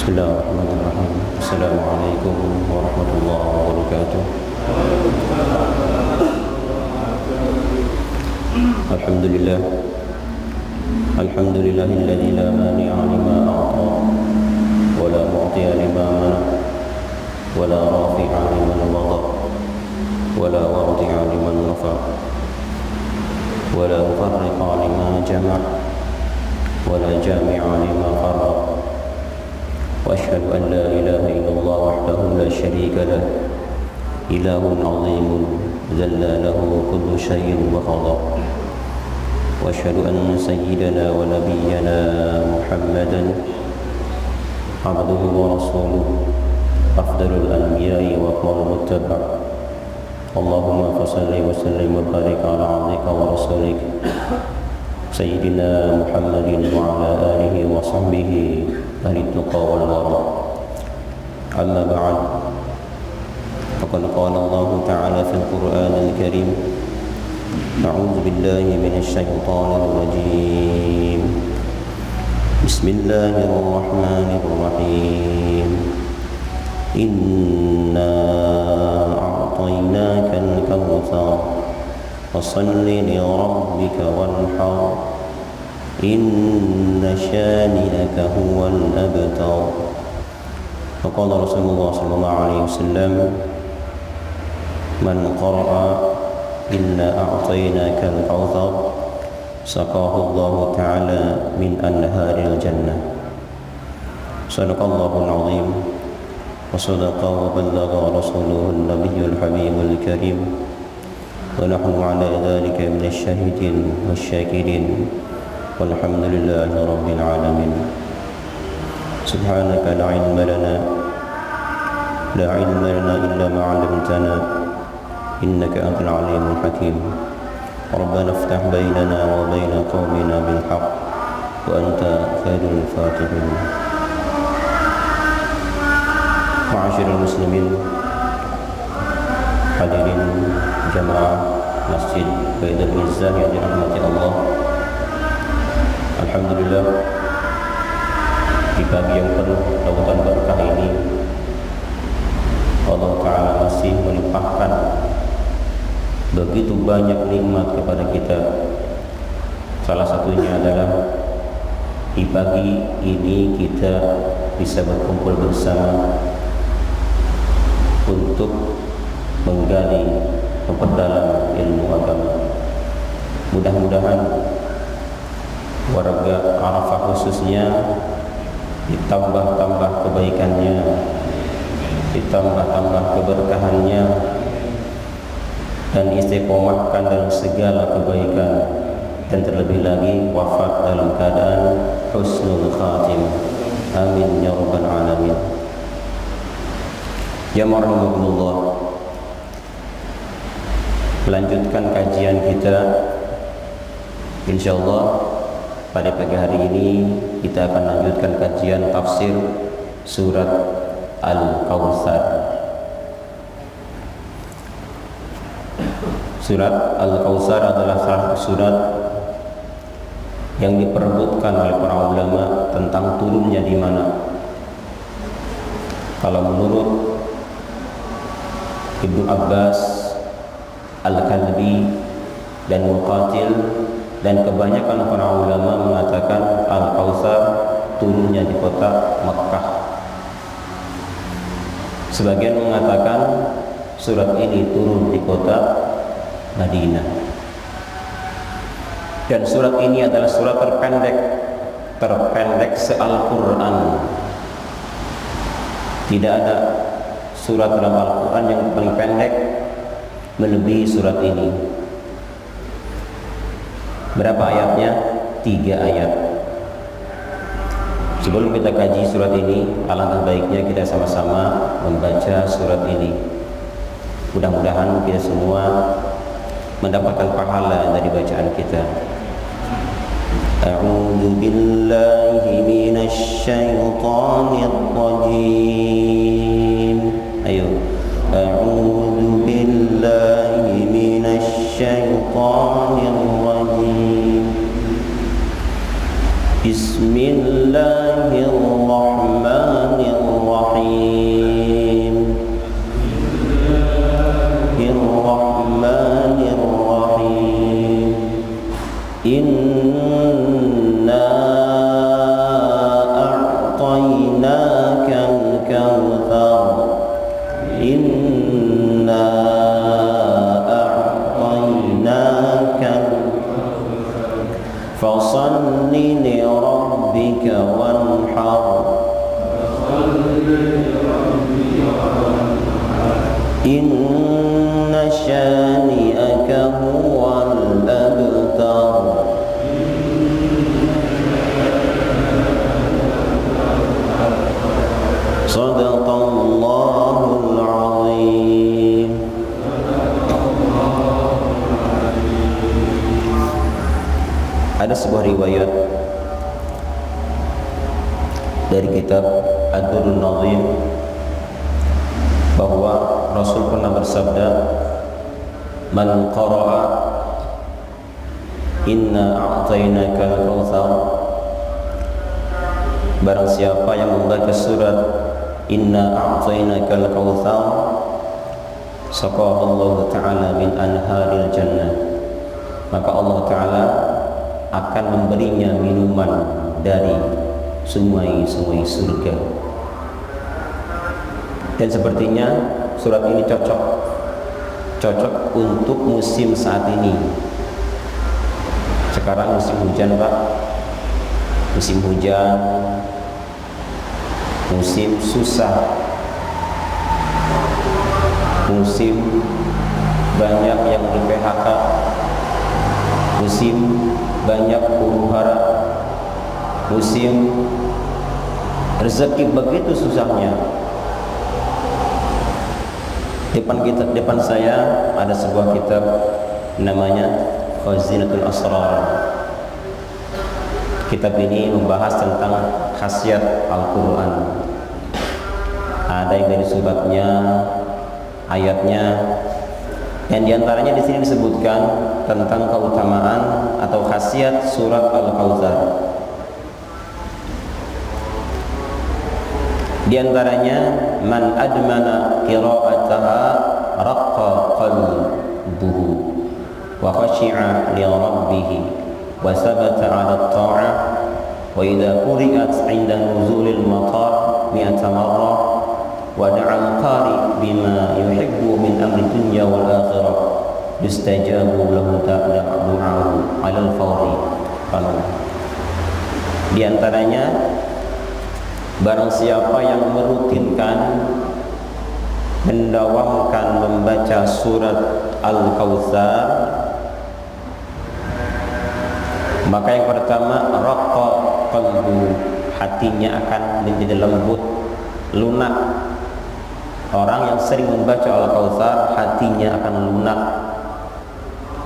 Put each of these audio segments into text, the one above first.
Bismillahirrahmanirrahim. Assalamualaikum warahmatullahi wabarakatuh. Alhamdulillah. Alhamdulillahilladzi la mani'a lima a'ta wa la mu'tiya lima mana' wa la rafi'a liman wada' wa la wadi'a liman nafa' wa la mufarriqa lima jama' wa la jami'a lima farra'. وأشهد أن لا إله إلا الله وحده لا شريك له إله عظيم ذل له كل شيء وخضع وأشهد أن سيدنا ونبينا محمدا عبده ورسوله أفضل الأنبياء وأكمل المتبع اللهم فصل وسلم وبارك على عبدك ورسولك سيدنا محمد وعلى آله وصحبه أهل التقى والورع. أما بعد فقد قال الله تعالى في القرآن الكريم أعوذ بالله من الشيطان الرجيم بسم الله الرحمن الرحيم إنا أعطيناك الكوثر فصل لربك وانحر إن شانئك هو الأبتر. وقال رسول الله صلى الله عليه وسلم من قرأ إنا أعطيناك الكوثر سقاه الله تعالى من أنهار الجنة. صدق الله العظيم وصدق وبلغ رسوله النبي الحبيب الكريم ونحن على ذلك من الشاهدين والشاكرين والحمد لله رب العالمين. سبحانك لا علم لنا إلا ما علمتنا إنك أنت العليم الحكيم. ربنا افتح بيننا وبين قومنا بالحق وأنت خير الفاتحين. معاشر المسلمين hadirin jamaah Masjid Baitul Izzah yang dirahmati Allah. Alhamdulillah, di pagi yang penuh lautan berkah ini Allah Ta'ala masih melimpahkan begitu banyak nikmat kepada kita. Salah satunya adalah di pagi ini kita bisa berkumpul bersama untuk menggali, memperdalam ilmu agama. Mudah-mudahan warga Arafah khususnya ditambah-tambah kebaikannya, ditambah-tambah keberkahannya, dan istiqomahkan dalam segala kebaikan, dan terlebih lagi wafat dalam keadaan husnul khatim. Amin ya rabbal alamin. Ya marhamukumullah. Melanjutkan kajian kita, insyaallah pada pagi hari ini kita akan lanjutkan kajian tafsir surat Al-Kautsar. Surat Al-Kautsar adalah salah satu surat yang diperebutkan oleh para ulama tentang turunnya di mana. Kalau menurut Ibnu Abbas, Al-Kalbi dan Muqatil dan kebanyakan para ulama mengatakan Al-Kautsar turunnya di kota Makkah. Sebagian mengatakan surat ini turun di kota Madinah. Dan surat ini adalah surat terpendek se-Al-Quran. Tidak ada surat dalam Al-Quran yang paling pendek melebihi surat ini. Berapa ayatnya? 3 ayat. Sebelum kita kaji surat ini, alangkah baiknya kita sama-sama membaca surat ini. Mudah-mudahan kita semua mendapatkan pahala dari bacaan kita. A'udzu billahi minasy syaithanir rajim. Ayo. A'udzu billahi minasy syaithanir rajim. Bismillahirrahmanirrahim. Bismillahirrahmanirrahim. Inna a'tainakal kautsar. Inna a'tainakal fasalli li rabbika wanhar. Inna syani'aka huwal abtar. Sadaqallahul azim. Ada sebuah riwayat dari kitab Ad-Durrun Nadhim bahwa Rasul pernah bersabda, "Man qara'a inna a'tainakal kautsar." Barang siapa yang membaca surat Inna a'tainakal kautsar, saqahu Allah Ta'ala min anharil jannah, maka Allah Ta'ala akan memberinya minuman dari sungai-sungai surga. Dan sepertinya surat ini cocok untuk musim saat ini. Sekarang musim hujan, Pak. Musim hujan, musim susah, musim banyak yang di-PHK, musim banyak huru-hara, musim rezeki begitu susahnya. Depan saya ada sebuah kitab namanya Khazinatul Asrar. Kitab ini membahas tentang khasiat Al-Quran. Ada yang dari suratnya, ayatnya, dan diantaranya di sini disebutkan tentang keutamaan atau khasiat surat Al-Kautsar. Di antaranya, man admana qira'ataha raqqa qalbuhu wa khashi'a li rabbih wa sabata 'ala at-ta'ah wa idza quri'at 'inda nuzulil matar 100 marrah wa da'a al-qari bima yuhibbu min amri dunya wal akhirah yustajabu lahu du'a'uhu 'ala al-fawri. Di antaranya, barang siapa yang merutinkan mendawamkan membaca surat Al-Kautsar, maka yang pertama, raqqa qalbu, hatinya akan menjadi lembut, lunak. Orang yang sering membaca Al-Kautsar, hatinya akan lunak,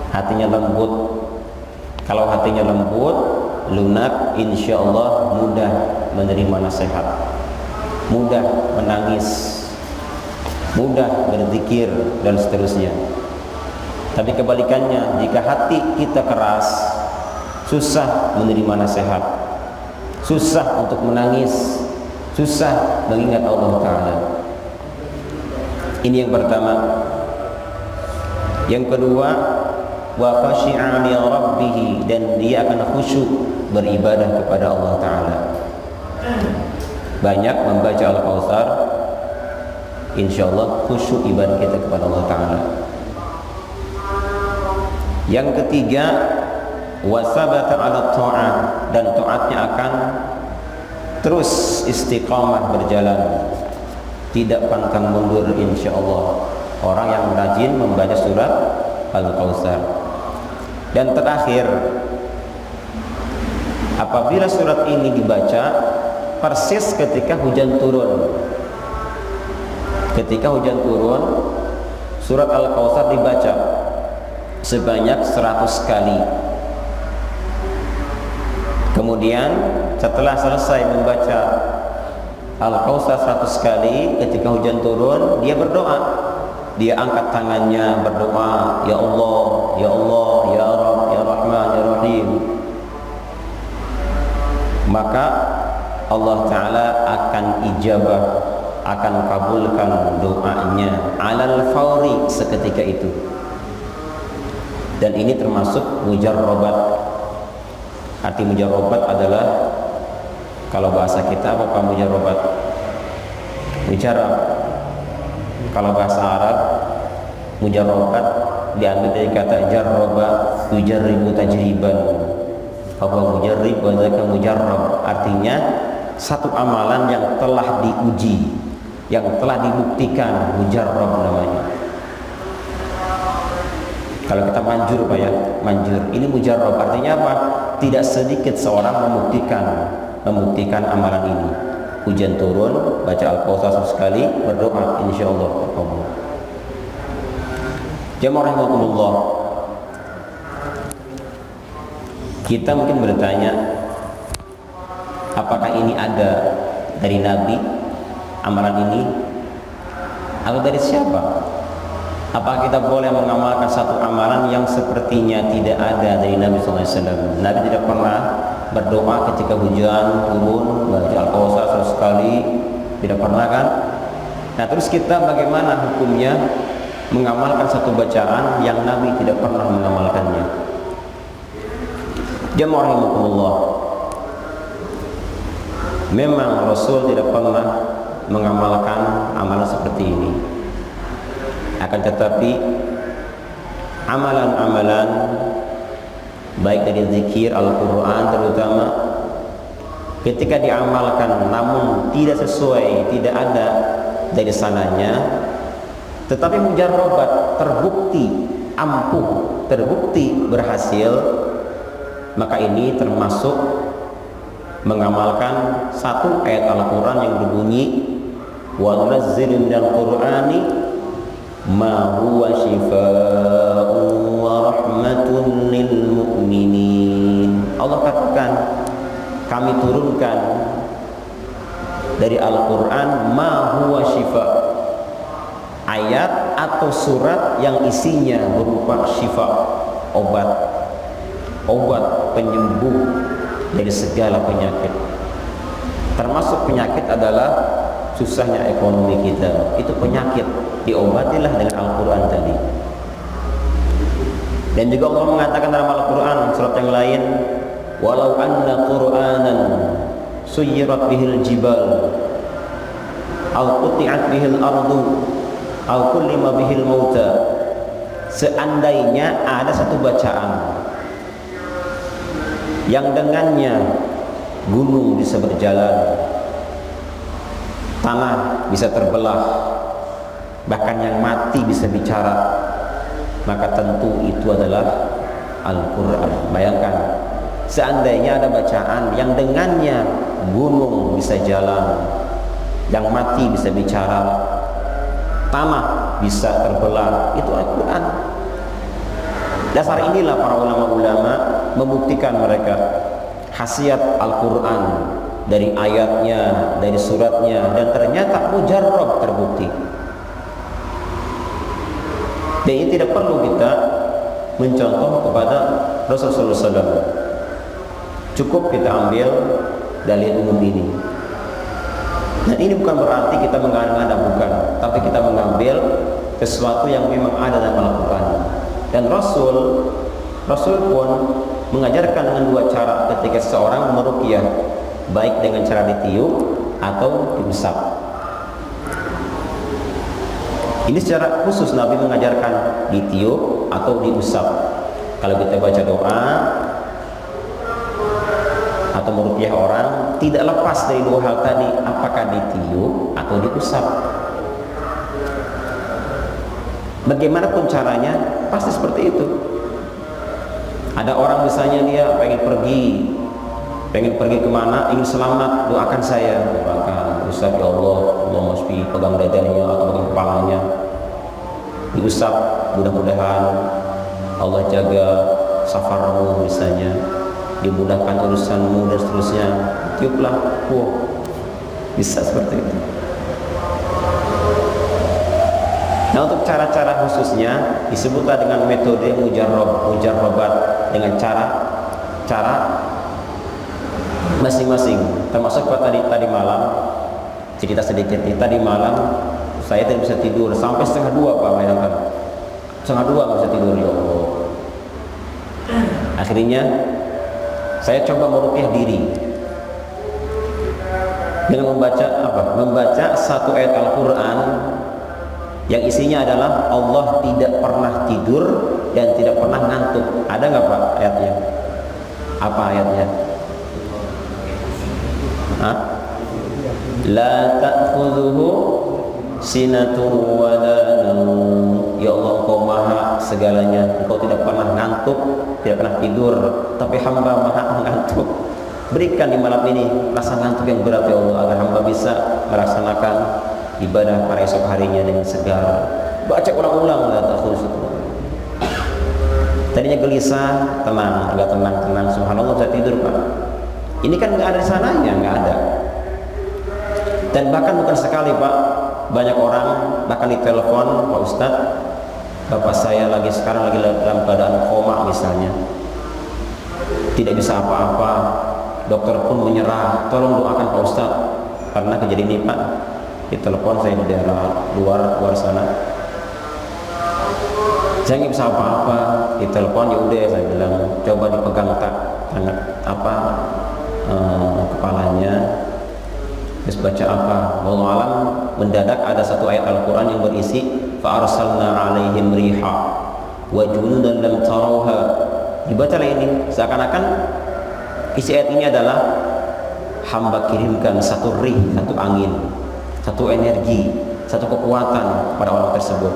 hatinya lembut. Kalau hatinya lembut, lunak, insya Allah mudah menerima nasihat, mudah menangis, mudah berzikir, dan seterusnya. Tapi kebalikannya, jika hati kita keras, susah menerima nasihat, susah untuk menangis, susah mengingat Allah Ta'ala. Ini yang pertama. Yang kedua, wa khashi'a li rabbih, dan dia akan khusyuk beribadah kepada Allah Ta'ala. Banyak membaca Al-Kautsar, insyaallah khusyuk ibadah kita kepada Allah Ta'ala. Yang ketiga, wasabata 'ala ta'ah, dan taatnya akan terus istiqamah berjalan, tidak pantang mundur insyaallah. Orang yang rajin membaca surat Al-Kautsar. Dan terakhir, apabila surat ini dibaca persis ketika hujan turun. Ketika hujan turun, surat Al-Kautsar dibaca sebanyak 100 kali. Kemudian setelah selesai membaca Al-Kautsar 100 kali, ketika hujan turun, dia berdoa. Dia angkat tangannya berdoa, ya Allah, ya Allah, ya Rabb, ya Rahman, ya Rahim. maka Allah Ta'ala akan ijabah, akan kabulkan doanya alal fauri, seketika itu. Dan ini termasuk mujarrabat. Arti mujarrabat adalah, kalau bahasa kita apa mujarrabat? Mujarrab. Kalau bahasa Arab mujarrabat diambil dari kata jarraba yujarribu tajriban. Bahwa mujarrib wa zaka mujarrab, artinya satu amalan yang telah diuji, yang telah dibuktikan, mujarrab namanya. Kalau kita manjur Pak ya, manjur. Ini mujarrab artinya apa? Tidak sedikit seorang membuktikan amalan ini. Hujan turun, baca Al-Kautsar sekali, berdoa, insyaallah terkabul. Jamaah rahimakumullah. Kita mungkin bertanya, apakah ini ada dari Nabi amalan ini, atau dari siapa? Apakah kita boleh mengamalkan satu amalan yang sepertinya tidak ada dari Nabi SAW? Nabi tidak pernah berdoa ketika hujan turun, baca Al-Kautsar sekali, tidak pernah kan? Nah, terus kita bagaimana hukumnya mengamalkan satu bacaan yang Nabi tidak pernah mengamalkannya? Jamaah rahimakumullah, memang Rasul tidak pernah mengamalkan amalan seperti ini. Akan tetapi amalan-amalan baik dari zikir Al-Quran terutama, ketika diamalkan namun tidak sesuai, tidak ada dari sananya, tetapi mujarrabat, terbukti ampuh, terbukti berhasil, maka ini termasuk mengamalkan satu ayat Al-Quran yang berbunyi wa nunazzilu minal Qur'ani ma huwa shifaa'un wa rahmatun lil mu'minin. Allah katakan, kami turunkan dari Al-Quran ma huwa shifa', ayat atau surat yang isinya berupa syifa, obat penyembuh dari segala penyakit. Termasuk penyakit adalah susahnya ekonomi kita, itu penyakit, diobatilah dengan Al-Quran tadi. Dan juga Allah mengatakan dalam Al-Quran surat yang lain, walau anna Qur'anan suyirat bihil jibal au quti'at bihil ardu au kullima bihil mauta. Seandainya ada satu bacaan yang dengannya gunung bisa berjalan, tanah bisa terbelah, bahkan yang mati bisa bicara, maka tentu itu adalah Al-Quran. Bayangkan, seandainya ada bacaan yang dengannya gunung bisa jalan, yang mati bisa bicara, tanah bisa terbelah, itu Al-Quran. Dasar inilah para ulama-ulama membuktikan mereka khasiat Al-Quran dari ayatnya, dari suratnya, dan ternyata mujarrab, terbukti. Dan ini tidak perlu kita mencontoh kepada Rasulullah SAW. Cukup kita ambil dalil umum ini. Dan ini bukan berarti kita mengada-ngada, bukan, tapi kita mengambil sesuatu yang memang ada dalam Al-Quran. Dan Rasul pun mengajarkan dengan dua cara ketika seseorang meruqyah, baik dengan cara ditiup atau diusap. Ini secara khusus Nabi mengajarkan ditiup atau diusap. Kalau kita baca doa atau meruqyah orang, tidak lepas dari dua hal tadi, apakah ditiup atau diusap. Bagaimanapun caranya, pasti seperti itu. Ada orang misalnya dia pengen pergi kemana, ingin selamat, doakan saya, doakan Ustaz, ya Allah, Allah mesti pegang dadanya atau pegang kepalanya, diusap, mudah-mudahan Allah jaga safarmu misalnya, dimudahkan urusanmu dan seterusnya, tiuplah, bisa seperti itu. Nah, untuk cara-cara khususnya disebutlah dengan metode mujarrabat, dengan cara masing-masing. Termasuk tadi malam, cerita sedikit nih, tadi malam saya tidak bisa tidur sampai 1:30 Pak, bayangkan 1:30 nggak bisa tidur, ya Allah. Akhirnya saya coba meruqyah diri dengan membaca satu ayat Al-Quran yang isinya adalah Allah tidak pernah tidur dan tidak pernah ngantuk. Ada nggak Pak ayatnya? Apa ayatnya? La ta'khudhuhu sinatun wa la naum. Ya Allah, Engkau maha segalanya, Engkau tidak pernah ngantuk, tidak pernah tidur, tapi hamba maha mengantuk. Berikan di malam ini rasa ngantuk yang berat ya Allah, agar hamba bisa melaksanakan ibadah pada esok harinya dengan segar. Baca ulang-ulang, la ta'khudhuhu. Tadinya gelisah, tenang, agak tenang. Subhanallah, bisa tidur Pak. Ini kan nggak ada di sananya, nggak ada. Dan bahkan bukan sekali Pak, banyak orang bahkan ditelepon, Pak Ustadz, bapak saya sekarang lagi dalam keadaan koma misalnya, tidak bisa apa-apa, dokter pun menyerah, tolong doakan Pak Ustadz karena kejadian ini Pak. Ditelepon, saya di daerah luar sana, saya nggak bisa apa-apa. Ditelepon, ya udah, saya bilang coba dipegang tangan kepalanya, terus baca apa. Wallahu alam, mendadak ada satu ayat Al-Quran yang berisi fa arsalna alaihim riha wa junudan lam tarawha. Dibacalah ini, seakan-akan isi ayat ini adalah hamba kirimkan satu rih, satu angin, satu energi, satu kekuatan pada orang tersebut.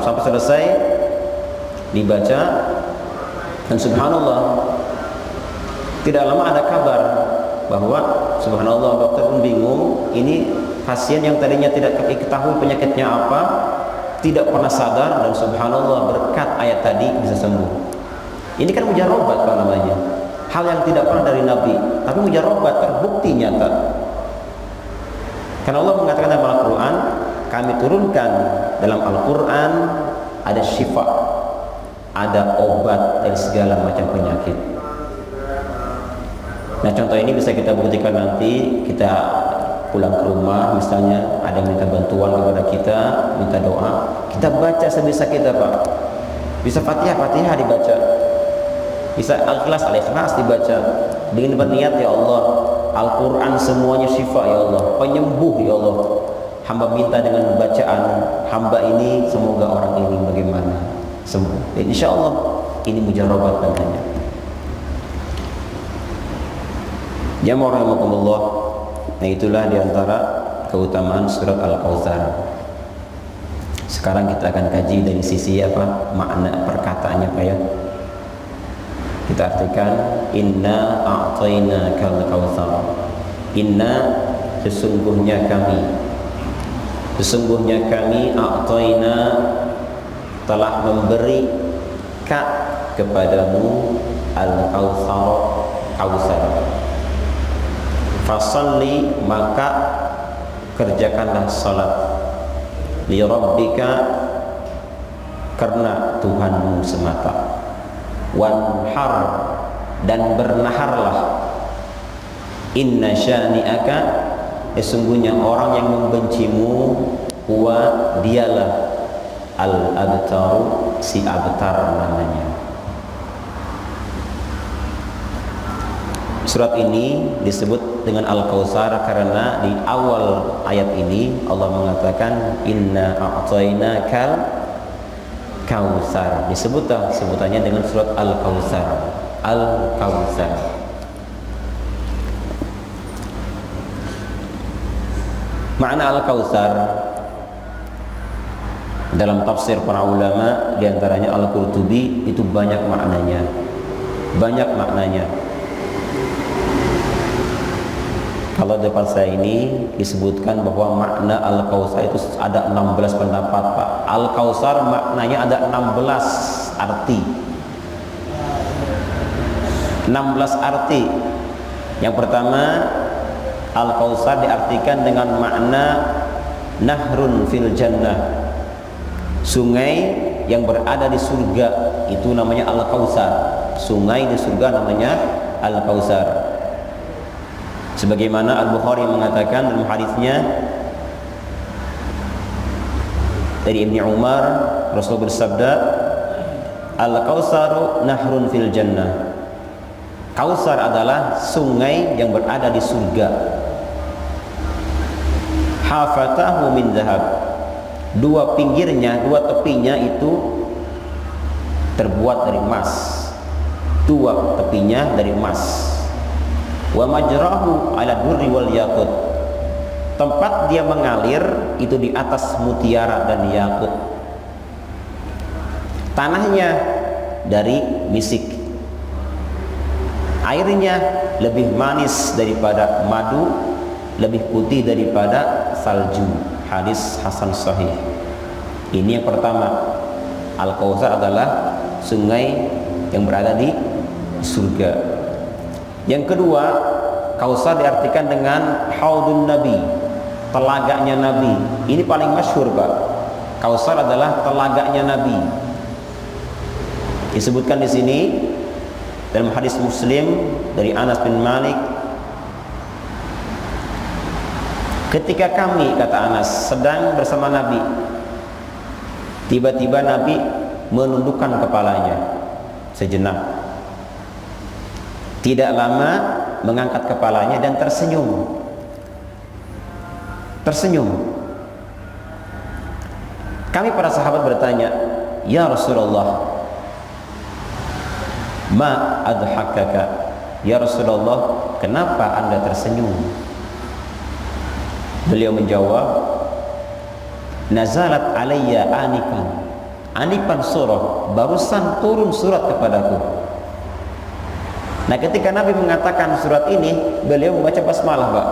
Sampai selesai dibaca, dan subhanallah tidak lama ada kabar bahwa subhanallah dokter pun bingung, ini pasien yang tadinya tidak diketahui penyakitnya apa, tidak pernah sadar, dan subhanallah berkat ayat tadi bisa sembuh. Ini kan mujarobat Pak namanya, hal yang tidak pernah dari Nabi, tapi mujarobat, terbukti nyata. Karena Allah mengatakan dalam Al-Quran, kami turunkan dalam Al-Quran ada syifa, ada obat dari segala macam penyakit. Nah, contoh ini bisa kita buktikan nanti kita pulang ke rumah, misalnya ada yang minta bantuan kepada kita, minta doa, kita baca sebisa kita Pak. Bisa Fatihah dibaca, bisa Al-Ikhlas dibaca dengan berniat, ya Allah, Al-Quran semuanya syifa ya Allah, penyembuh ya Allah. Hamba minta dengan bacaan hamba ini, semoga orang ini bagaimana sembuh. Dan insya Allah ini mujarrabat namanya. Jamaah rahimakumullah. Nah, itulah diantara keutamaan surat Al-Kautsar. Sekarang kita akan kaji dari sisi makna perkataannya Pak ya. Kita artikan, inna a'tainakal kautsar. Inna, sesungguhnya kami a'taina, telah memberi kepadamu al-kautsar. Fasalli, maka kerjakanlah salat, li rabbika, karena Tuhanmu semata, wanhar, dan bernaharlah, inna syani'aka, sesungguhnya orang yang membencimu, huwa, dialah, al-abtar, si abtar namanya. Surat ini disebut dengan Al-Kautsar karena di awal ayat ini Allah mengatakan inna a'tainakal kautsar. Sebutannya dengan surat Al-Kautsar. Al-Kautsar. Makna Al-Kautsar dalam tafsir para ulama, diantaranya Al-Qurtubi, itu banyak maknanya. Kalau depan saya ini disebutkan bahwa makna Al-Kautsar itu ada 16 pendapat Pak. Al-Kautsar maknanya ada 16 arti. 16 arti. Yang pertama, Al-Kautsar diartikan dengan makna nahrun fil jannah, sungai yang berada di surga, itu namanya Al-Kautsar. Sungai di surga namanya Al-Kautsar. Sebagaimana Al-Bukhari mengatakan dalam hadisnya dari Ibnu Umar, Rasul bersabda, Al-Kautsaru nahrun fil jannah. Kautsar adalah sungai yang berada di surga. Hafatahu min zahab. Dua pinggirnya, dua tepinya itu terbuat dari emas. Dua tepinya dari emas. Wa majrahu ala durri wal yaqut. Tempat dia mengalir itu di atas mutiara dan yakut. Tanahnya dari misik. Airnya lebih manis daripada madu, lebih putih daripada salju. Hadis hasan sahih. Ini yang pertama. Al-Kautsar adalah sungai yang berada di surga. Yang kedua, Kautsar diartikan dengan haudun Nabi, telaganya Nabi. Ini paling masyhur, Pak. Kautsar adalah telaganya Nabi. Disebutkan di sini dalam hadis Muslim dari Anas bin Malik, ketika kami, kata Anas, sedang bersama Nabi, tiba-tiba Nabi menundukkan kepalanya sejenak. Tidak lama mengangkat kepalanya dan tersenyum. Tersenyum. Kami para sahabat bertanya, "Ya Rasulullah, ma adhakaka?" Ya Rasulullah, kenapa Anda tersenyum? Beliau menjawab, "Nazalat alayya anifan surah, barusan turun surat kepadaku." Nah, ketika Nabi mengatakan surat ini, beliau membaca basmalah, Pak.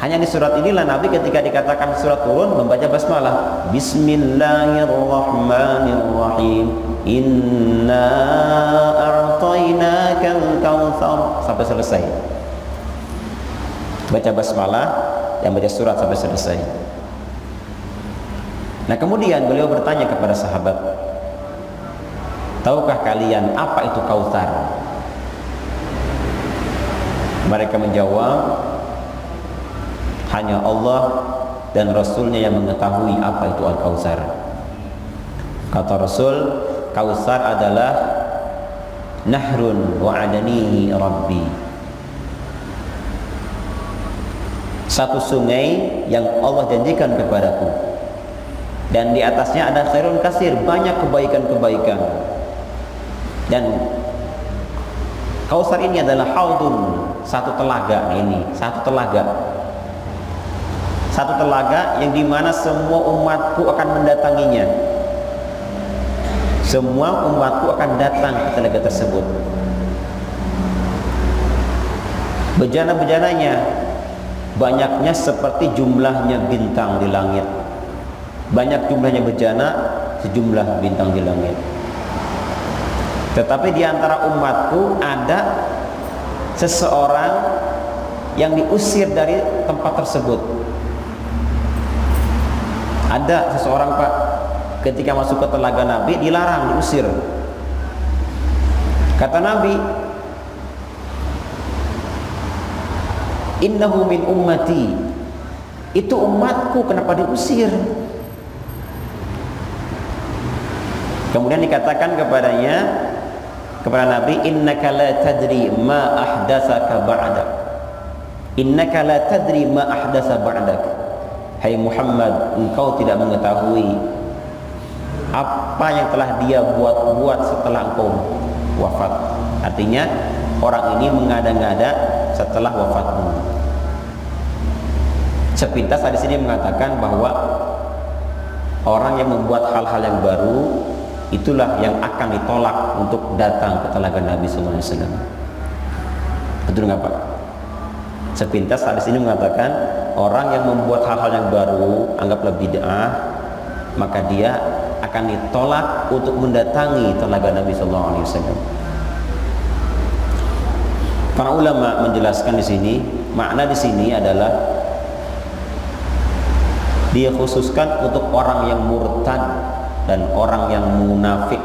Hanya di surat inilah Nabi ketika dikatakan surat turun membaca basmalah. Bismillahirrahmanirrahim. Inna a'tainakal kautsar sampai selesai. Baca basmalah dan baca surat sampai selesai. Nah, kemudian beliau bertanya kepada sahabat, "Tahukah kalian apa itu Kautsar?" Mereka menjawab, hanya Allah dan Rasulnya yang mengetahui apa itu Al-Kautsar. Kata Rasul, Kautsar adalah nahrun wa'adanihi Rabbi, satu sungai yang Allah janjikan kepadaku, dan di atasnya ada khairun kasir, banyak kebaikan-kebaikan. Dan Kautsar ini adalah haudun, satu telaga. Satu telaga yang dimana semua umatku akan mendatanginya. Semua umatku akan datang ke telaga tersebut. Bejana-bejananya banyaknya seperti jumlahnya bintang di langit. Banyak jumlahnya bejana sejumlah bintang di langit. Tetapi di antara umatku ada seseorang yang diusir dari tempat tersebut. Ada seseorang, Pak, ketika masuk ke telaga Nabi dilarang, diusir. Kata Nabi, "Innahu min ummati." Itu umatku, kenapa diusir? Kemudian dikatakan kepada Nabi, "Innaka la tadri ma ahdatsaka ba'dak." Innaka la tadri ma ahdatsa ba'dak. Hai Muhammad, engkau tidak mengetahui apa yang telah dia buat setelah engkau wafat. Artinya orang ini mengada-ngada setelah wafatmu. Sepintas di sini mengatakan bahwa orang yang membuat hal-hal yang baru itulah yang akan ditolak untuk datang ke telaga Nabi SAW. Betul nggak, Pak? Sepintas hadis ini mengatakan orang yang membuat hal-hal yang baru, anggaplah bid'ah, maka dia akan ditolak untuk mendatangi telaga Nabi SAW. Para ulama menjelaskan di sini, makna di sini adalah dia khususkan untuk orang yang murtad dan orang yang munafik.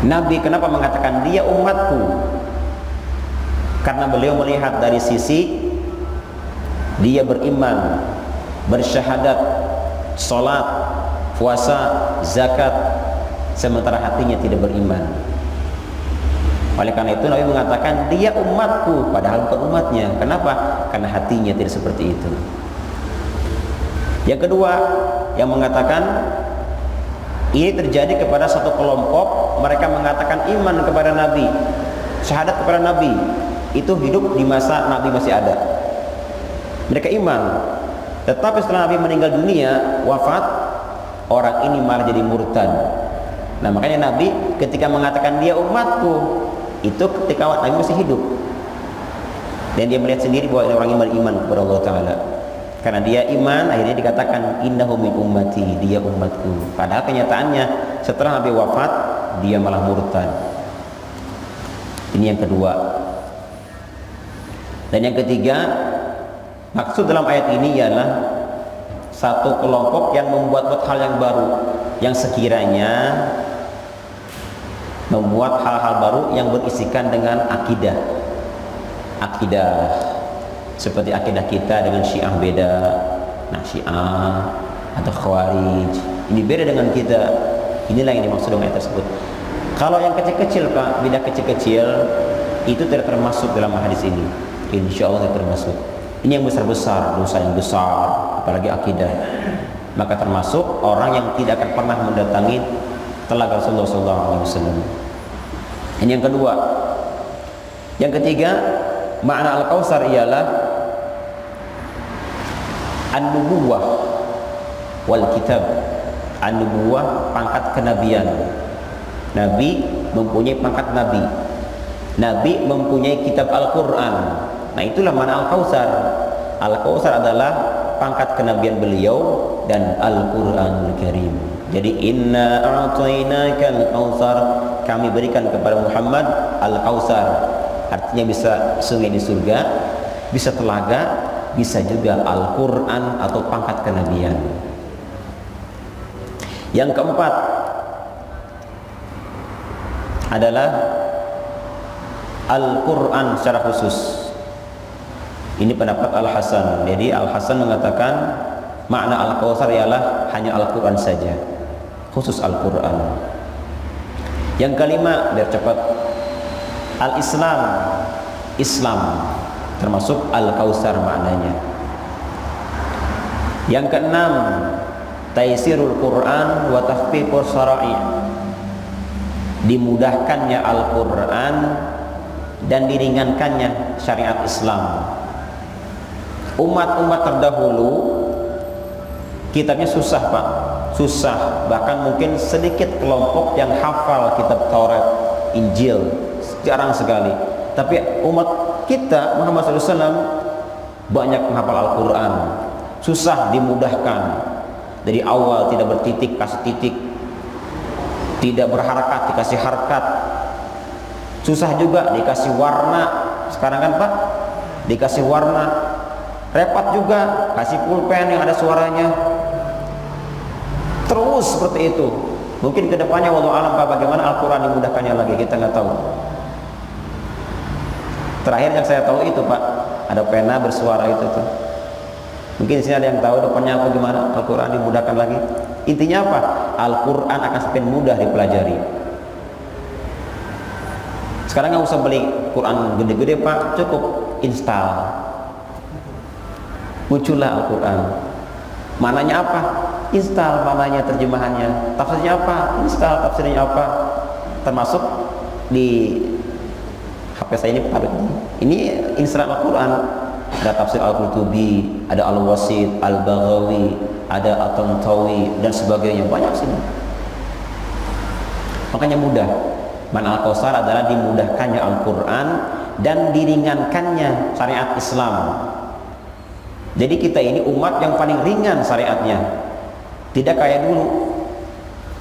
Nabi kenapa mengatakan dia umatku? Karena beliau melihat dari sisi dia beriman, bersyahadat, sholat, puasa, zakat, sementara hatinya tidak beriman. Oleh karena itu Nabi mengatakan dia umatku, padahal bukan umatnya. Kenapa? Karena hatinya tidak seperti itu. Yang kedua, yang mengatakan ini terjadi kepada satu kelompok, mereka mengatakan iman kepada Nabi, syahadat kepada Nabi, itu hidup di masa Nabi masih ada. Mereka iman, tetapi setelah Nabi meninggal dunia, wafat, orang ini malah jadi murtad. Nah, makanya Nabi ketika mengatakan dia umatku, itu ketika Nabi masih hidup, dan dia melihat sendiri bahwa orang ini beriman kepada Allah Ta'ala. Karena dia iman, akhirnya dikatakan innahu min ummati, dia umatku. Padahal kenyataannya setelah Nabi wafat, dia malah murtad. Ini yang kedua. Dan yang ketiga, maksud dalam ayat ini ialah satu kelompok yang membuat hal yang baru, yang sekiranya membuat hal-hal baru yang berisikan dengan akidah seperti akidah kita dengan Syiah beda. Nah, Syiah atau Khawarij ini beda dengan kita. Inilah yang dimaksud dengan ayat tersebut. Kalau yang kecil-kecil Pak, beda kecil-kecil itu tidak termasuk dalam hadis ini. Insya Allah tidak termasuk. Ini yang besar-besar, dosa yang besar, apalagi akidah, maka termasuk orang yang tidak akan pernah mendatangi telaga Rasulullah SAW. Ini yang kedua. Yang ketiga, makna Al-Kautsar ialah an-nubuwah wal kitab. An-nubuwah, pangkat kenabian. Nabi mempunyai pangkat nabi. Nabi mempunyai kitab Al-Quran. Nah, itulah makna Al-Kautsar. Al-Kautsar adalah pangkat kenabian beliau dan Al-Quranul Karim. Jadi inna a'tainaka al-kautsar, kami berikan kepada Muhammad Al-Kautsar. Artinya bisa sungai di surga, bisa telaga, bisa juga Al-Quran atau pangkat kenabian. Yang keempat adalah Al-Quran secara khusus. Ini pendapat Al-Hasan. Jadi Al-Hasan mengatakan makna Al-Kautsar ialah hanya Al-Quran saja, khusus Al-Quran. Yang kelima, biar cepat, Al-Islam, Islam termasuk Al-Kautsar maknanya. Yang keenam, Taisirul Quran wa takhfifus syara'i, dimudahkannya Al-Quran dan diringankannya syariat Islam. Umat-umat terdahulu kitabnya susah Pak, susah, bahkan mungkin sedikit kelompok yang hafal kitab Taurat, Injil, jarang sekali. Tapi umat kita Muhammad SAW banyak menghafal Al-Quran, susah dimudahkan. Dari awal tidak bertitik kasih titik, tidak berharakat dikasih harakat, susah juga dikasih warna. Sekarang kan Pak dikasih warna, repot juga kasih pulpen yang ada suaranya. Terus seperti itu. Mungkin kedepannya wallahu alam Pak, bagaimana Al-Quran dimudahkannya lagi kita nggak tahu. Terakhir yang saya tahu itu Pak, ada pena bersuara itu tuh. Mungkin di sini ada yang tahu depannya apa gimana Al-Quran dimudahkan lagi. Intinya apa? Al-Quran akan semakin mudah dipelajari. Sekarang nggak usah beli Quran gede-gede Pak, cukup install. Muncullah Al-Quran. Mananya apa? Install mananya, terjemahannya. Tafsirnya apa? Install tafsirnya apa? Termasuk di HP saya ini Pak. Ini install Al-Quran. Ada tafsir Al-Qurtubi, ada Al-Wasit, Al-Baghawi, ada At-Tantawi dan sebagainya, banyak sini. Makanya mudah. Makna Al-Kautsar adalah dimudahkannya Al-Quran dan diringankannya syariat Islam. Jadi kita ini umat yang paling ringan syariatnya. Tidak kayak dulu.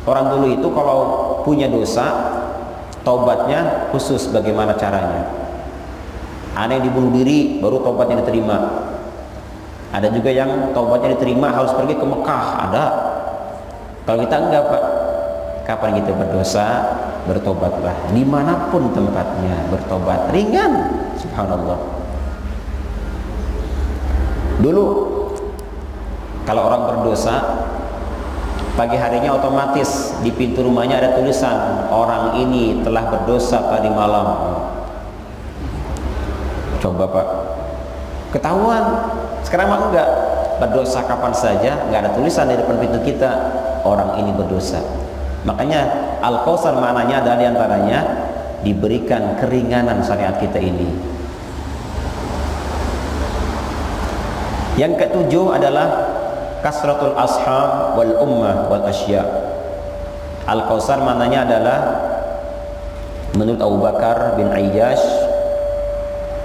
Orang dulu itu kalau punya dosa, taubatnya khusus bagaimana caranya. Ada yang dibunuh diri baru taubatnya diterima. Ada juga yang taubatnya diterima harus pergi ke Mekah, ada. Kalau kita enggak Pak, kapan kita berdosa bertobatlah dimanapun tempatnya, bertobat ringan. Subhanallah. Dulu kalau orang berdosa, pagi harinya otomatis di pintu rumahnya ada tulisan, orang ini telah berdosa tadi malam. Coba Pak, ketahuan. Sekarang mah enggak, berdosa kapan saja, enggak ada tulisan di depan pintu kita, orang ini berdosa. Makanya Al-Kautsar maknanya adalah diantaranya diberikan keringanan syariat kita ini. Yang ketujuh adalah kasratul ashab wal ummah wal asya. Al-Kautsar maknanya adalah menurut Abu Bakar bin Ayyash,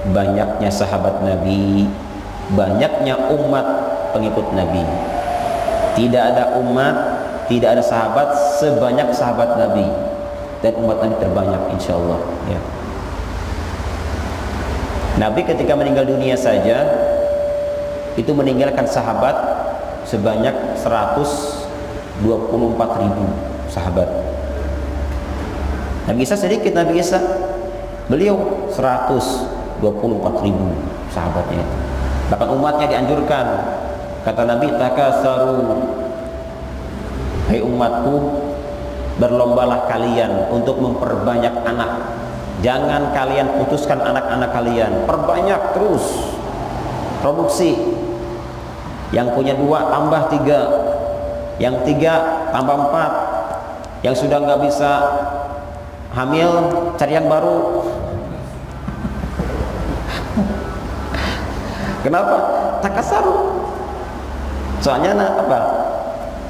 banyaknya sahabat Nabi, banyaknya umat pengikut Nabi. Tidak ada umat, tidak ada sahabat sebanyak sahabat Nabi, dan umat Nabi terbanyak insyaallah ya. Nabi ketika meninggal dunia saja itu meninggalkan sahabat sebanyak 124.000 sahabat. Nabi Isa sedikit, Nabi Isa beliau 124.000 sahabatnya. Bahkan umatnya dianjurkan, kata Nabi, takasaru, hai umatku, berlombalah kalian untuk memperbanyak anak. Jangan kalian putuskan anak-anak kalian, perbanyak terus produksi. Yang punya 2 tambah 3, yang 3 tambah 4, yang sudah nggak bisa hamil cari yang baru. Kenapa? Takasaru. Soalnya apa?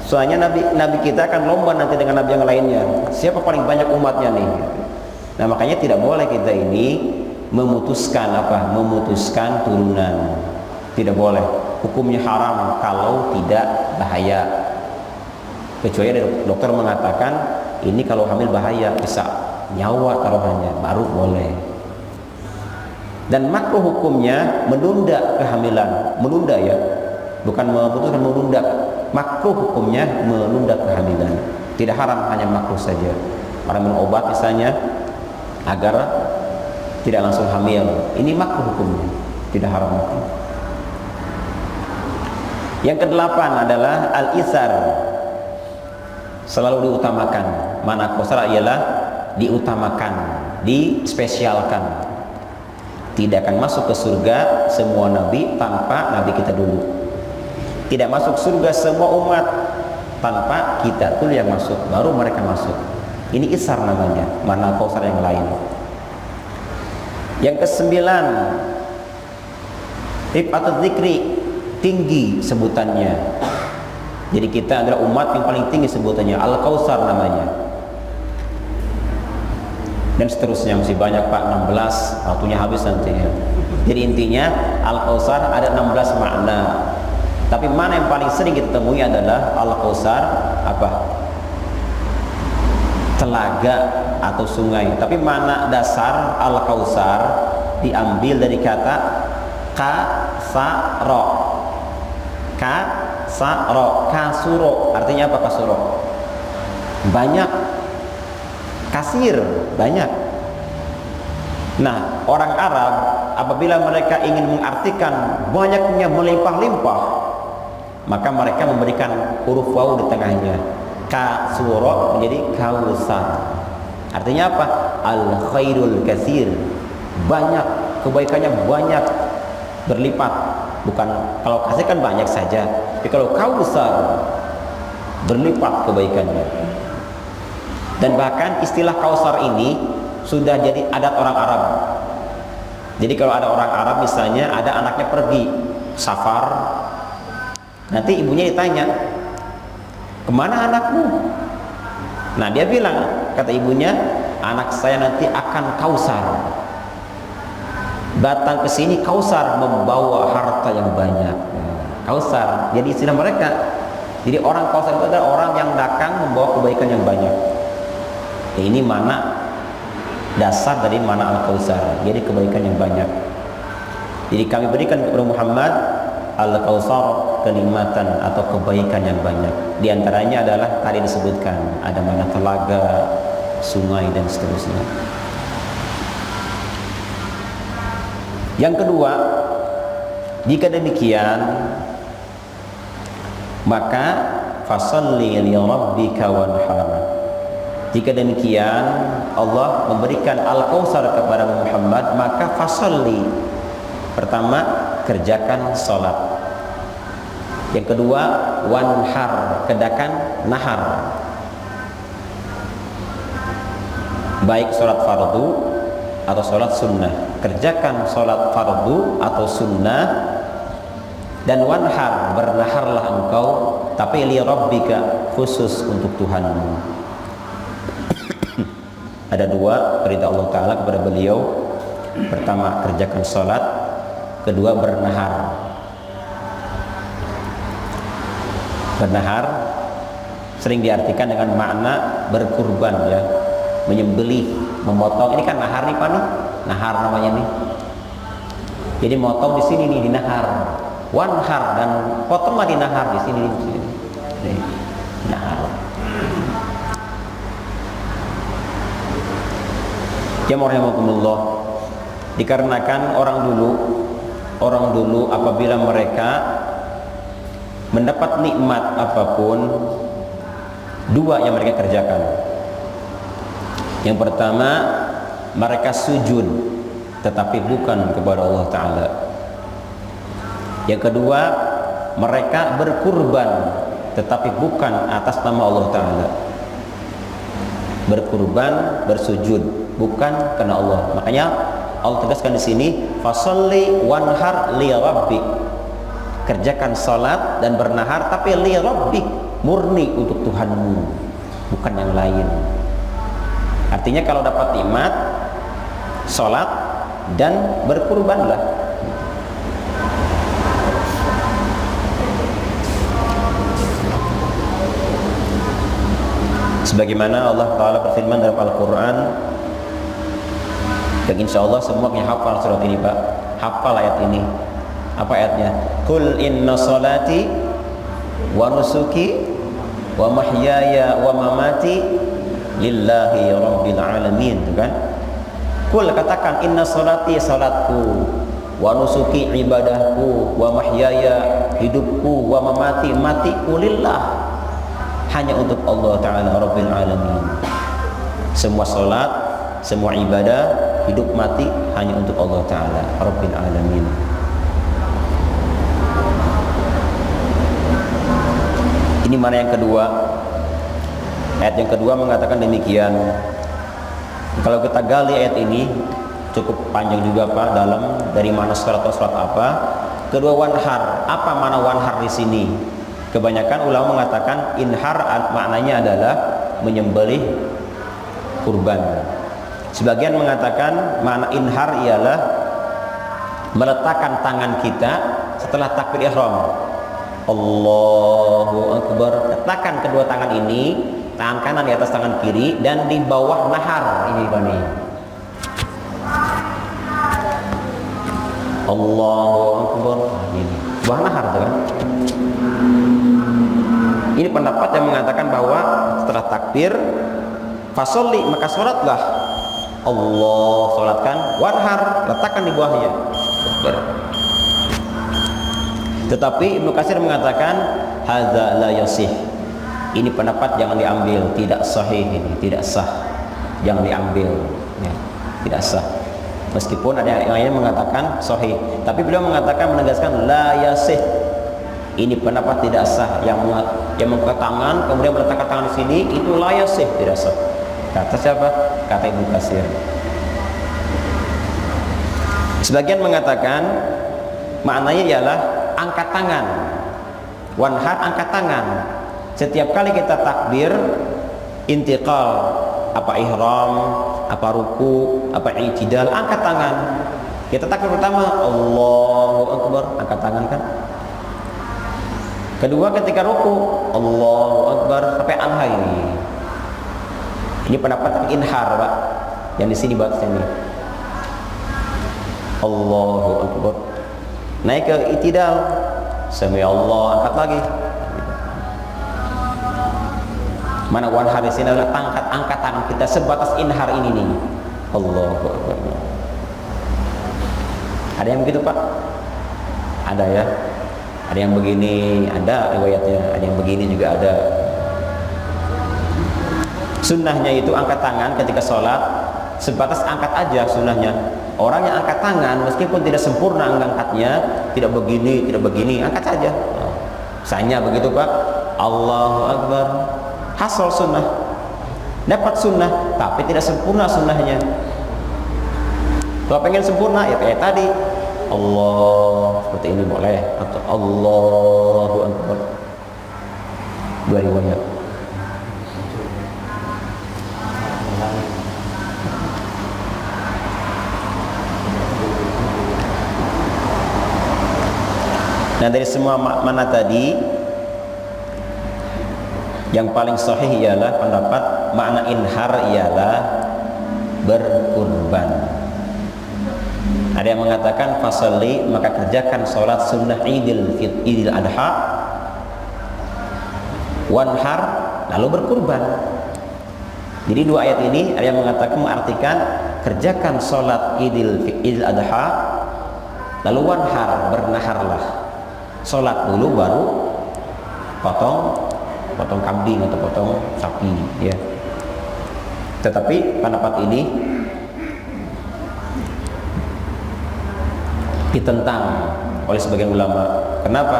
Soalnya Nabi kita akan lomba nanti dengan Nabi yang lainnya. Siapa paling banyak umatnya nih? Nah makanya tidak boleh kita ini memutuskan apa? Memutuskan turunan. Tidak boleh. Hukumnya haram kalau tidak bahaya. Kecuali ada dokter mengatakan ini kalau hamil bahaya, bisa nyawa taruhannya, baru boleh. Dan makruh hukumnya menunda kehamilan, menunda ya, bukan memutuskan, menunda. Makruh hukumnya menunda kehamilan, tidak haram, hanya makruh saja. Orang minum obat misalnya agar tidak langsung hamil, ini makruh hukumnya, tidak haram makruh. Yang kedelapan adalah al-isar, selalu diutamakan. Mana Kautsar ialah diutamakan, dispesialkan. Tidak akan masuk ke surga semua nabi tanpa nabi kita dulu. Tidak masuk surga semua umat tanpa kita dulu yang masuk, baru mereka masuk. Ini isar namanya, mana Kautsar yang lain. Yang kesembilan, rifatuz zikri, tinggi sebutannya. Jadi kita adalah umat yang paling tinggi sebutannya, Al-Kautsar namanya. Dan seterusnya masih banyak Pak, 16, waktunya habis nanti ya. Jadi intinya Al-Kautsar ada 16 makna. Tapi mana yang paling sering kita temui adalah Al-Kautsar apa? Telaga atau sungai. Tapi makna dasar Al-Kautsar diambil dari kata kasaro. Kasaro, kasuro. Artinya apa kasuro? Banyak. Kasir, banyak. Nah, orang Arab apabila mereka ingin mengartikan banyaknya melimpah-limpah, maka mereka memberikan huruf waw di tengahnya. Kasuro menjadi kausar. Artinya apa? Al khairul kasir, banyak, kebaikannya banyak, berlipat. Bukan, kalau kasir kan banyak saja, tapi kalau kausar berlipat kebaikannya. Dan bahkan istilah Kautsar ini sudah jadi adat orang Arab. Jadi kalau ada orang Arab misalnya ada anaknya pergi safar, nanti ibunya ditanya, kemana anakmu? Nah dia bilang, kata ibunya, anak saya nanti akan Kautsar, datang ke sini Kautsar membawa harta yang banyak. Kautsar jadi istilah mereka. Jadi orang Kautsar itu adalah orang yang datang membawa kebaikan yang banyak. Ini mana dasar dari mana Al-Kautsar, jadi kebaikan yang banyak. Jadi kami berikan kepada Muhammad Al-Kautsar, kenikmatan atau kebaikan yang banyak. Di antaranya adalah tadi disebutkan ada mana telaga, sungai dan seterusnya. Yang kedua, jika demikian maka fasalli li rabbika wanhar. Jika demikian Allah memberikan Al-Kautsar kepada Muhammad, maka fasalli. Pertama, kerjakan salat. Yang kedua, wanhar, kedakan nahar. Baik salat fardu atau salat sunnah. Kerjakan salat fardu atau sunnah, dan wanhar, bernaharlah engkau, tapi li rabbika, khusus untuk Tuhanmu. Ada dua perintah Allah Ta'ala kepada beliau. Pertama, kerjakan salat. Kedua, bernahar. Bernahar sering diartikan dengan makna berkurban, ya, menyembelih, memotong. Ini kan nahar nih Pak nih, nahar namanya nih. Jadi motong di sini nih, di nahar. Wanhar, dan potonglah di nahar, di sini, di sini. Nahar. Jamaah rahimakumullah, dikarenakan orang dulu apabila mereka mendapat nikmat apapun, dua yang mereka kerjakan. Yang pertama, mereka sujud, tetapi bukan kepada Allah Ta'ala. Yang kedua, mereka berkurban, tetapi bukan atas nama Allah Ta'ala. Berkurban, bersujud, bukan karena Allah. Makanya Allah tegaskan di sini, fasalli wanhar li rabbik. Kerjakan salat dan bernahar, tapi li rabbik, murni untuk Tuhanmu, bukan yang lain. Artinya kalau dapat nikmat, salat dan berkurbanlah. Sebagaimana Allah Ta'ala berfirman dalam Al-Quran, dan insya Allah semua punya hafal surat ini Pak, hafal ayat ini. Apa ayatnya? Qul inna salati wa nusuki wa mahyaya wa mamati lillahi rabbil alamin. Itu kan? Qul, katakan, inna salati, salatku, wa nusuki, ibadahku, wa mahyaya, hidupku, wa mamati, matiku, lillah, hanya untuk Allah Ta'ala rabbil alamin. Semua salat, semua ibadah, hidup mati hanya untuk Allah Ta'ala rabbil alamin. Ini mana yang kedua? Ayat yang kedua mengatakan demikian. Kalau kita gali ayat ini cukup panjang juga Pak, dalam dari mana surat atau surat apa. Kedua, wanhar. Apa mana wanhar di sini? Kebanyakan ulama mengatakan inhar maknanya adalah menyembelih kurban. Sebagian mengatakan makna inhar ialah meletakkan tangan kita setelah takbir ihram. Allahu Akbar. Letakkan kedua tangan ini, tangan kanan di atas tangan kiri dan di bawah nahar ini Pak nih. Allahu Akbar. Ini bawah nahar tuh kan. Ini pendapat yang mengatakan bahwa setelah takbir fasolli, maka sholatlah. Allah, sholatkan, wanhar, letakkan di bawahnya. Tetapi Ibnu Katsir mengatakan hadza la yasih. Ini pendapat jangan diambil, tidak sahih ini, tidak sah. Jangan diambil, ya, tidak sah. Meskipun ada yang lain mengatakan sahih, tapi beliau mengatakan, menegaskan la yasih. Ini pendapat tidak sah. Yang membuka tangan kemudian meletakkan tangan di sini, itu la yasih, tidak sah. Kata siapa? Kata Ibnu Katsir. Sebagian mengatakan maknanya ialah angkat tangan. Wanhar, angkat tangan. Setiap kali kita takbir, intiqal, apa ihram, apa ruku, apa i'tidal, angkat tangan. Kita takbir pertama, Allahu Akbar, angkat tangan kan. Kedua, ketika ruku, Allahu Akbar, sampai anha ini. Ini pendapat inhar Pak, yang di sini bahas ini. Allahu Akbar. Naik ke i'tidal, sami Allah, angkat lagi. Mana wanhar di sini adalah angkat tangan kita sebatas inhar ini nih. Allahu Akbar. Ada yang begitu Pak? Ada ya. Ada yang begini, ada riwayatnya. Ada yang begini juga ada. Sunnahnya itu angkat tangan ketika sholat sebatas angkat aja sunnahnya. Orang yang angkat tangan meskipun tidak sempurna angkatnya, tidak begini, angkat saja. Misalnya begitu Pak, Allahu Akbar, hasil sunnah, dapat sunnah, tapi tidak sempurna sunnahnya. Kalau pengen sempurna ya kayak tadi, Allah seperti ini boleh, atau Allahu Akbar. Dua riwayat. Nah dari semua makna tadi, yang paling sahih ialah pendapat makna inhar ialah berkurban. Ada yang mengatakan fasalli, maka kerjakan sholat sunnah idil adha, wanhar, lalu berkurban. Jadi dua ayat ini ada yang mengatakan mengartikan kerjakan sholat idil adha, lalu wanhar, bernaharlah. Sholat dulu baru potong kambing atau potong sapi ya. Tetapi pendapat ini ditentang oleh sebagian ulama. Kenapa?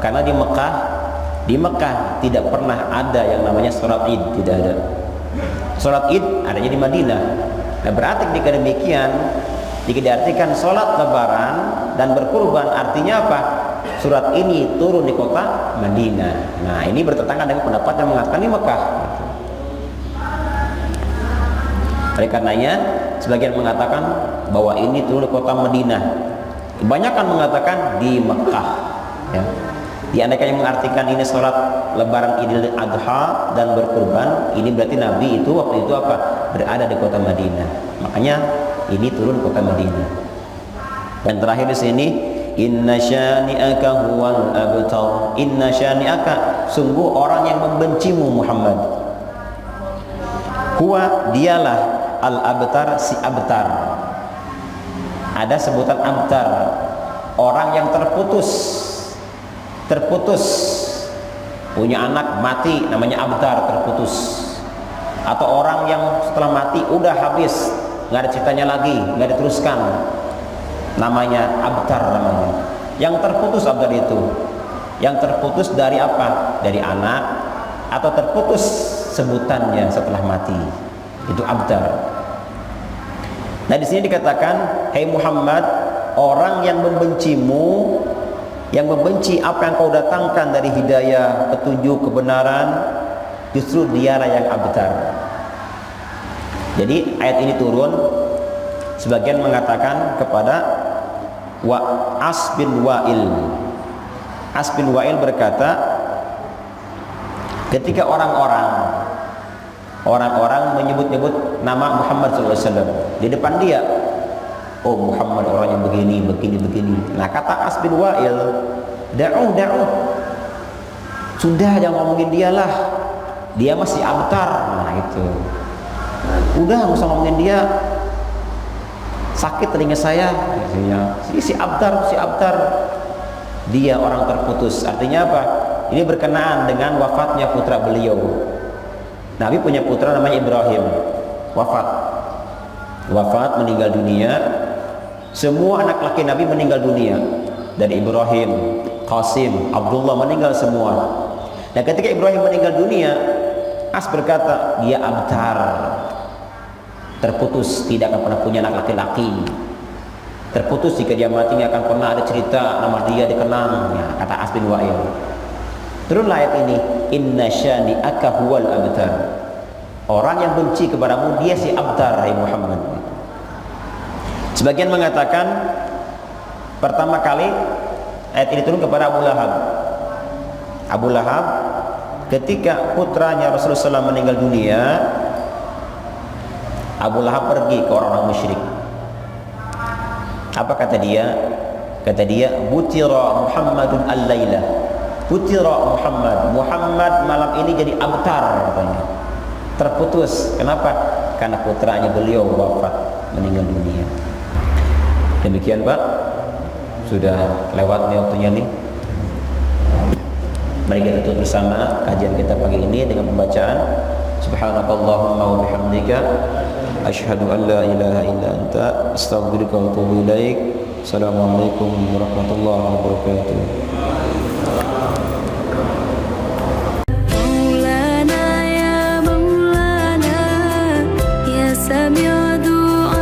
Karena di Mekah tidak pernah ada yang namanya sholat id, tidak ada. Sholat id adanya di Madinah. Nah berarti jika demikian, jika diartikan sholat lebaran dan berkurban, artinya apa? Surat ini turun di kota Madinah. Nah ini bertentangan dengan pendapat yang mengatakan di Mekah. Oleh karenanya sebagian mengatakan bahwa ini turun di kota Madinah. Kebanyakan mengatakan di Mekah. Ya. Diandaikan yang mengartikan ini sholat lebaran Idul Adha dan berkurban, ini berarti Nabi itu waktu itu apa? Berada di kota Madinah. Makanya ini turun kota Madinah. Dan terakhir di sini, inna syani'aka huwal abtar. Inna syani'aka, sungguh orang yang membencimu Muhammad. Huwa, dialah al-abtar, si abtar. Ada sebutan abtar, orang yang terputus, punya anak mati, namanya abtar, terputus. Atau orang yang setelah mati udah habis, nggak ada ceritanya lagi, nggak diteruskan, namanya abtar namanya. Yang terputus abtar itu, yang terputus dari apa? Dari anak, atau terputus sebutannya setelah mati, itu abtar. Nah di sini dikatakan, hai Muhammad, orang yang membencimu, yang membenci apa yang kau datangkan dari hidayah, petunjuk, kebenaran, justru dialah yang abtar. Jadi ayat ini turun, sebagian mengatakan kepada As bin Wa'il. As bin Wa'il berkata, ketika orang-orang menyebut-nyebut nama Muhammad SAW di depan dia, oh Muhammad orang yang begini. Nah kata As bin Wa'il, da'uh, sudah jangan ngomongin dia lah, dia masih abtar. Nah itu, udah nggak usah ngomongin dia, sakit telinga saya. Si abtar, dia orang terputus. Artinya apa? Ini berkenaan dengan wafatnya putra beliau. Nabi punya putra namanya Ibrahim, wafat meninggal dunia. Semua anak laki Nabi meninggal dunia, dari Ibrahim, Qasim, Abdullah meninggal semua. Dan ketika Ibrahim meninggal dunia, As berkata, dia abtar, terputus, tidak akan pernah punya anak laki-laki. Terputus jika dia mati, tidak akan pernah ada cerita nama dia dikenang. Ya, kata As bin Wa'il. Turunlah ayat ini, inna syani'aka huwal abtar. Orang yang benci kepadamu, dia si abtar, hai Muhammad. Sebagian mengatakan pertama kali ayat ini turun kepada Abu Lahab. Abu Lahab ketika putranya Rasulullah SAW meninggal dunia, Abu Lahab pergi ke orang-orang musyrik. Apa kata dia? Kata dia, butira Muhammadun al-laila. Putira Muhammad malam ini jadi abtar katanya. Terputus. Kenapa? Karena putranya beliau wafat, meninggal dunia. Demikian Pak. Sudah lewat nih waktunya nih. Mari kita tutup bersama kajian kita pagi ini dengan pembacaan Subhanakallahumma wa bihamdika asyhadu an la ilaha illa anta astaghfiruka wa atubu ilaik. Assalamualaikum warahmatullahi wabarakatuh. سميع دعاء